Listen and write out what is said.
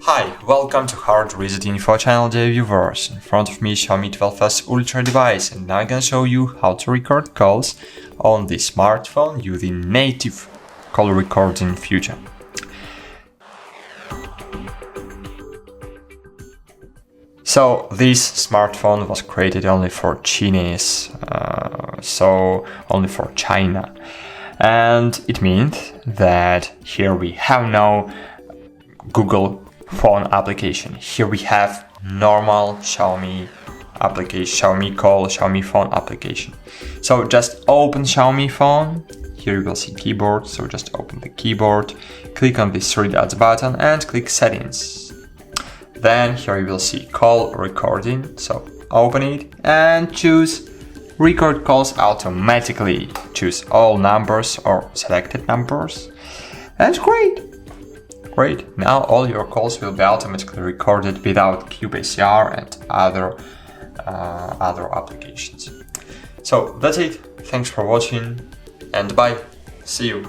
Hi, welcome to HardReset.Info channel, dear viewers. In front of me XIAOMI 12S Ultra device, and now I can show you how to record calls on the smartphone using native call recording feature. So this smartphone was created only for Chinese, so only for China. And it means that here we have no Google phone application. Here we have normal XIAOMI application, XIAOMI call, XIAOMI phone application. So just open XIAOMI phone. Here you will see keyboard. So just open the keyboard, click on this three dots button and click settings. Then here you will see call recording. So open it and choose record calls automatically. Choose all numbers or selected numbers. That's great. Great, now all your calls will be automatically recorded without qPCR and other applications. So that's it, thanks for watching and bye, see you.